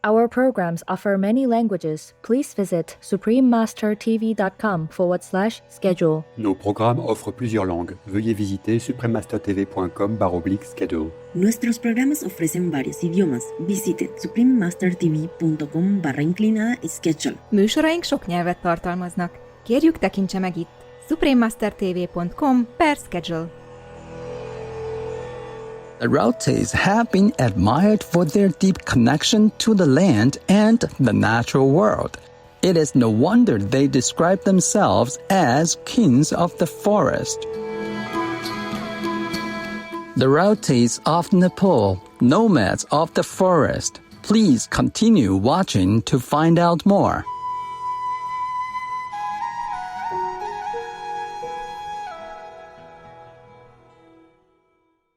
Our programs offer many languages. Please visit suprememastertv.com/schedule. Nos programmes offrent plusieurs langues. Veuillez visiter suprememastertv.com/schedule. Nuestros programas ofrecen varios idiomas. Visite suprememastertv.com/schedule. Műsoraink sok nyelvet tartalmaznak. Kérjük, tekintse meg itt suprememastertv.com/schedule. The Rautes have been admired for their deep connection to the land and the natural world. It is no wonder they describe themselves as kings of the forest. The Rautes of Nepal, Nomads of the forest. Please continue watching to find out more.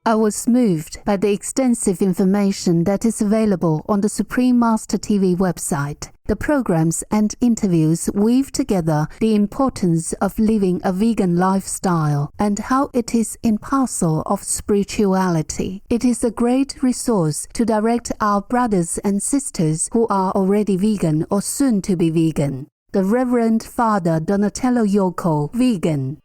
I was moved by the extensive information that is available on the Supreme Master TV website. The programs and interviews weave together the importance of living a vegan lifestyle and how it is in parcel of spirituality. It is a great resource to direct our brothers and sisters who are already vegan or soon to be vegan. The Reverend Father Donatello Yoko, vegan.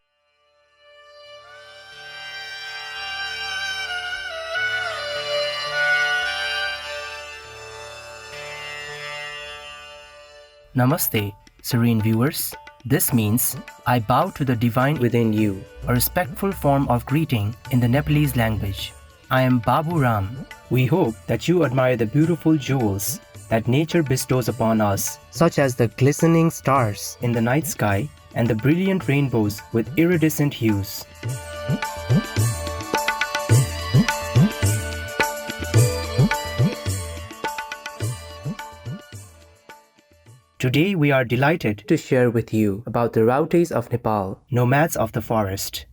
Namaste, serene viewers. This means I bow to the divine within you, a respectful form of greeting in the Nepalese language. I am Babu Ram. We hope that you admire the beautiful jewels that nature bestows upon us, such as the glistening stars in the night sky and the brilliant rainbows with iridescent hues. Today we are delighted to share with you about the Rautes of Nepal, Nomads of the forest.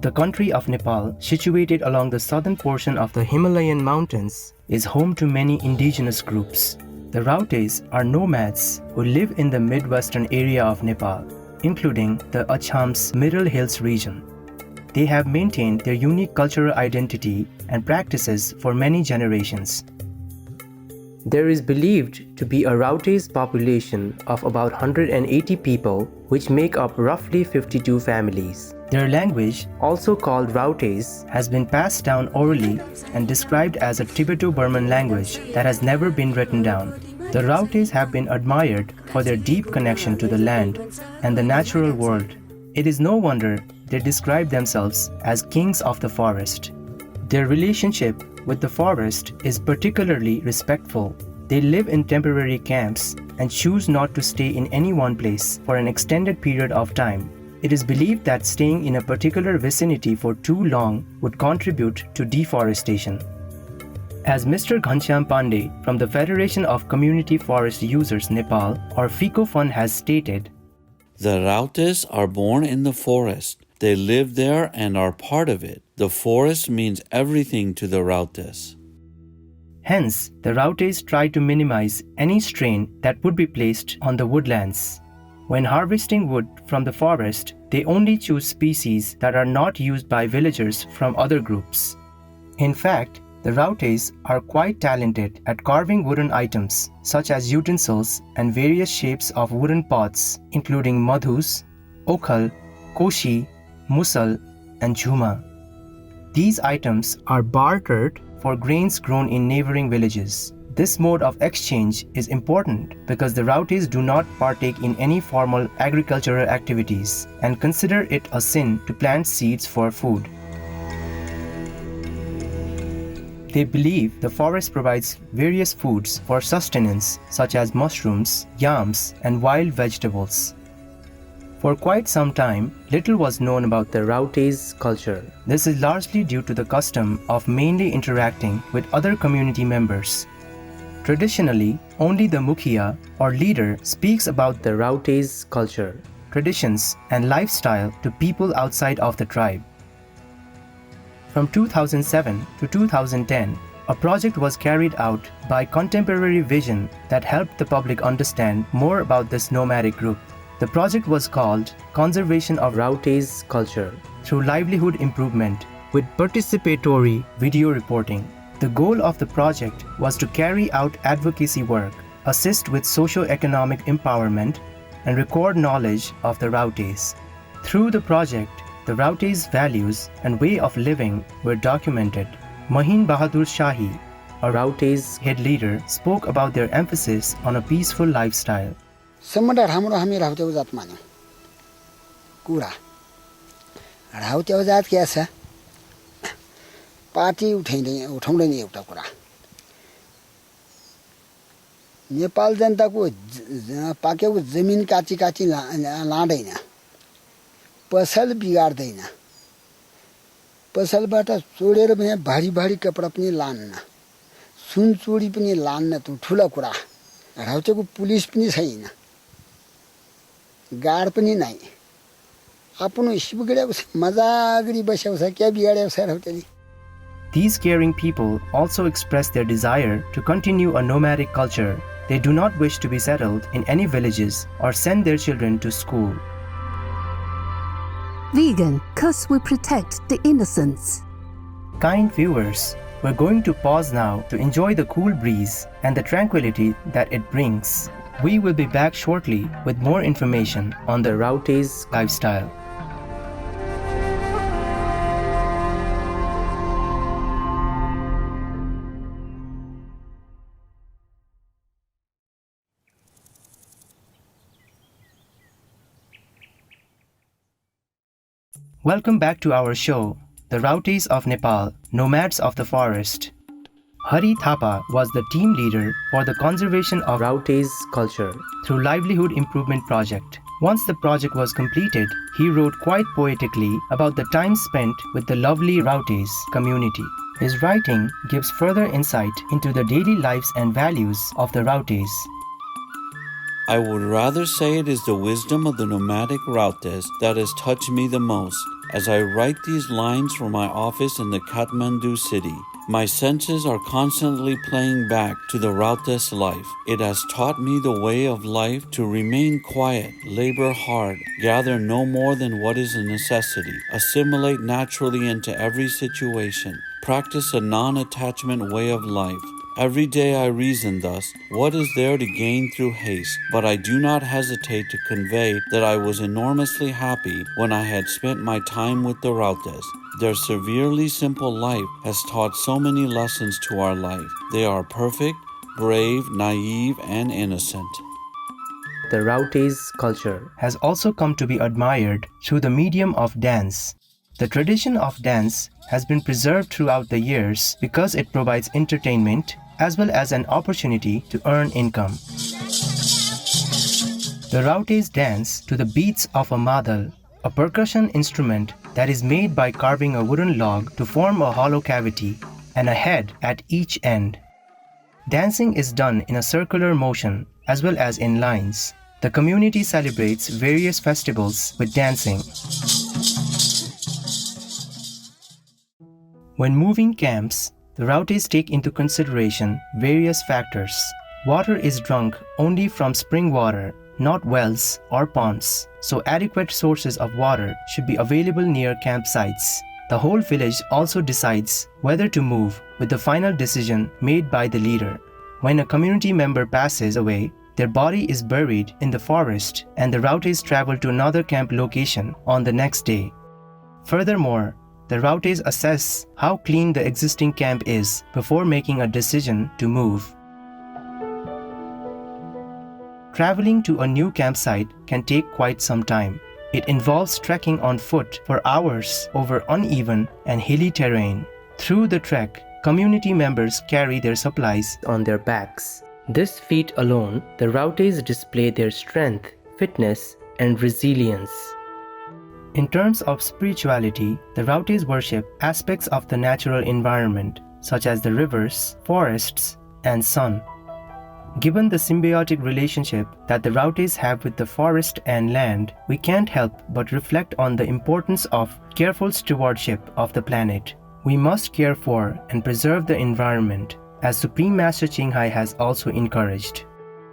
The country of Nepal, situated along the southern portion of the Himalayan mountains, is home to many indigenous groups. The Rautes are nomads who live in the midwestern area of Nepal, including the Acham's Middle Hills region. They have maintained their unique cultural identity and practices for many generations. There is believed to be a Rautes population of about 180 people, which make up roughly 52 families. Their language, also called Rautes, has been passed down orally and described as a Tibeto-Burman language that has never been written down. The Rautes have been admired for their deep connection to the land and the natural world. It is no wonder they describe themselves as kings of the forest. Their relationship with the forest is particularly respectful. They live in temporary camps and choose not to stay in any one place for an extended period of time. It is believed that staying in a particular vicinity for too long would contribute to deforestation. As Mr. Ghanshyam Pandey from the Federation of Community Forest Users Nepal, or FECOFUN, has stated, "The Rautes are born in the forest. They live there and are part of it. The forest means everything to the Rautes." Hence, the Rautes try to minimize any strain that would be placed on the woodlands. When harvesting wood from the forest, they only choose species that are not used by villagers from other groups. In fact, the Rautes are quite talented at carving wooden items, such as utensils and various shapes of wooden pots, including madhus, okhal, koshi, musal, and jhuma. These items are bartered for grains grown in neighboring villages. This mode of exchange is important because the Rautes do not partake in any formal agricultural activities and consider it a sin to plant seeds for food. They believe the forest provides various foods for sustenance, such as mushrooms, yams, and wild vegetables. For quite some time, little was known about the Rautes culture. This is largely due to the custom of mainly interacting with other community members. Traditionally, only the Mukhiya or leader speaks about the Rautes culture, traditions, and lifestyle to people outside of the tribe. From 2007 to 2010, a project was carried out by Contemporary Vision that helped the public understand more about this nomadic group. The project was called Conservation of Rautes Culture through Livelihood Improvement with Participatory Video Reporting. The goal of the project was to carry out advocacy work, assist with socio-economic empowerment, and record knowledge of the Rautes. Through the project, the Rautes' values and way of living were documented. Mahin Bahadur Shahi, a Rautes head leader, spoke about their emphasis on a peaceful lifestyle. सम्मडा हाम्रो हामी राउटे जात मान्यो कुरा राउटे जात के छ party उठाउँदैन एउटा कुरा नेपाल जनताको पाकेको जमिन काची लाँदैन पसल बिगार्दैन पसलबाट चोडेर भने भारी भारी कपडा पनि लान्न सुन चोडी पनि लान्न त ठुला कुरा राउटेको पुलिस पनि छैन गाड पनि नै आफ्नो हिस्सा बिगाडेको छ मजागरी बसेको छ के बिगाडेको छ राउटेले. These caring people also express their desire to continue a nomadic culture. They do not wish to be settled in any villages or send their children to school. Vegan, 'cause we protect the innocents. Kind viewers, we're going to pause now to enjoy the cool breeze and the tranquility that it brings. We will be back shortly with more information on the Rautes lifestyle. Welcome back to our show, The Rautes of Nepal, Nomads of the Forest. Hari Thapa was the team leader for the conservation of Rautes culture through Livelihood Improvement Project. Once the project was completed, he wrote quite poetically about the time spent with the lovely Rautes community. His writing gives further insight into the daily lives and values of the Rautes. I would rather say it is the wisdom of the nomadic Rautes that has touched me the most. As I write these lines from my office in the Kathmandu city, my senses are constantly playing back to the Rautes life. It has taught me the way of life to remain quiet, labor hard, gather no more than what is a necessity, assimilate naturally into every situation, practice a non-attachment way of life. Every day I reason thus, what is there to gain through haste? But I do not hesitate to convey that I was enormously happy when I had spent my time with the Rautes. Their severely simple life has taught so many lessons to our life. They are perfect, brave, naive, and innocent. The Rautes culture has also come to be admired through the medium of dance. The tradition of dance has been preserved throughout the years because it provides entertainment as well as an opportunity to earn income. The Rautes dance to the beats of a madal, a percussion instrument that is made by carving a wooden log to form a hollow cavity and a head at each end. Dancing is done in a circular motion as well as in lines. The community celebrates various festivals with dancing. When moving camps, the Rautes take into consideration various factors. Water is drunk only from spring water, not wells or ponds, so adequate sources of water should be available near campsites. The whole village also decides whether to move, with the final decision made by the leader. When a community member passes away, their body is buried in the forest and the Rautes travel to another camp location on the next day. Furthermore, the Rautes assess how clean the existing camp is before making a decision to move. Traveling to a new campsite can take quite some time. It involves trekking on foot for hours over uneven and hilly terrain. Through the trek, community members carry their supplies on their backs. This feat alone, the Rautes display their strength, fitness, and resilience. In terms of spirituality, the Rautes worship aspects of the natural environment, such as the rivers, forests, and sun. Given the symbiotic relationship that the Rautes have with the forest and land, we can't help but reflect on the importance of careful stewardship of the planet. We must care for and preserve the environment, as Supreme Master Qinghai has also encouraged.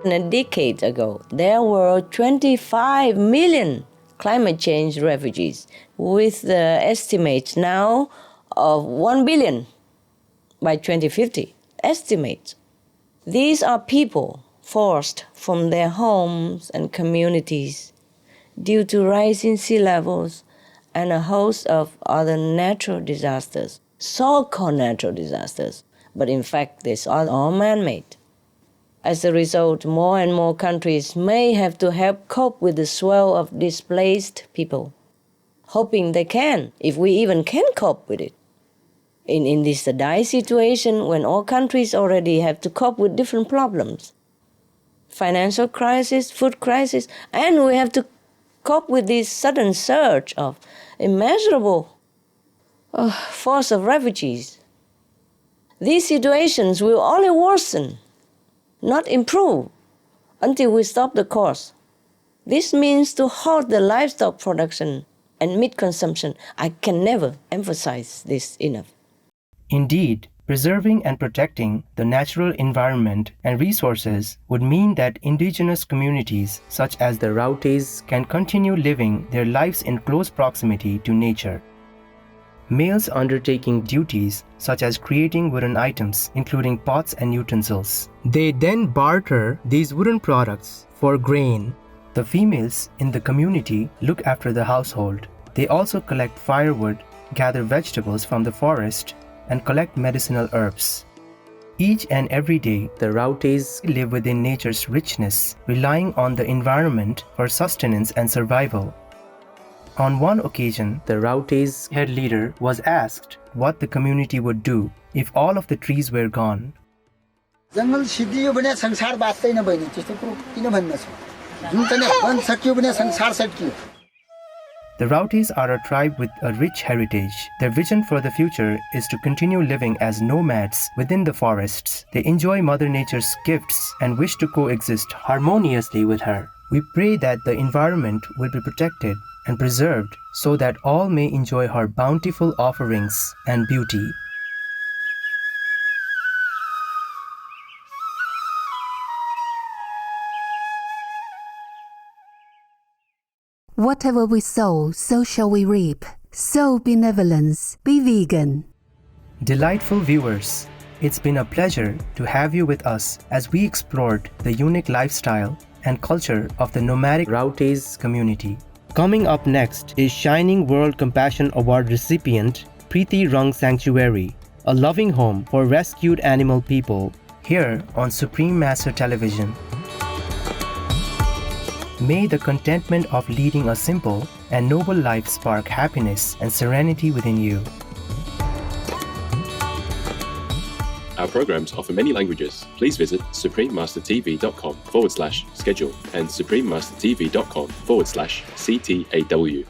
A decade ago, there were 25 million climate change refugees, with the estimate now of 1 billion by 2050, estimates. These are people forced from their homes and communities due to rising sea levels and a host of other natural disasters, so-called natural disasters, but in fact these are all man-made. As a result, more and more countries may have to help cope with the swell of displaced people, hoping they can, if we even can cope with it. In this dire situation when all countries already have to cope with different problems, financial crisis, food crisis, and we have to cope with this sudden surge of immeasurable force of refugees. These situations will only worsen, not improve, until we stop the course. This means to halt the livestock production and meat consumption. I can never emphasize this enough. Indeed, preserving and protecting the natural environment and resources would mean that indigenous communities such as the Rautes can continue living their lives in close proximity to nature. Males undertaking duties such as creating wooden items, including pots and utensils. They then barter these wooden products for grain. The females in the community look after the household. They also collect firewood, gather vegetables from the forest, and collect medicinal herbs. Each and every day, the Rautes live within nature's richness, relying on the environment for sustenance and survival. On one occasion, the Rautes head leader was asked what the community would do if all of the trees were gone. जंगल सिद्धियो भने संसार बाँच्दैन बहिनी त्यस्तो कुरो किन भन्न छ जुन चाहिँ one सकियो भने संसार सकियो. The Rautes are a tribe with a rich heritage. Their vision for the future is to continue living as nomads within the forests. They enjoy Mother Nature's gifts and wish to coexist harmoniously with her. We pray that the environment will be protected and preserved so that all may enjoy her bountiful offerings and beauty. Whatever we sow, so shall we reap. Sow benevolence. Be vegan. Delightful viewers, it's been a pleasure to have you with us as we explored the unique lifestyle and culture of the nomadic Rautes community. Coming up next is Shining World Compassion Award recipient Preeti Rung Sanctuary, a loving home for rescued animal people, here on Supreme Master Television. May the contentment of leading a simple and noble life spark happiness and serenity within you. Our programs offer many languages. Please visit suprememastertv.com/schedule and suprememastertv.com/CTAW.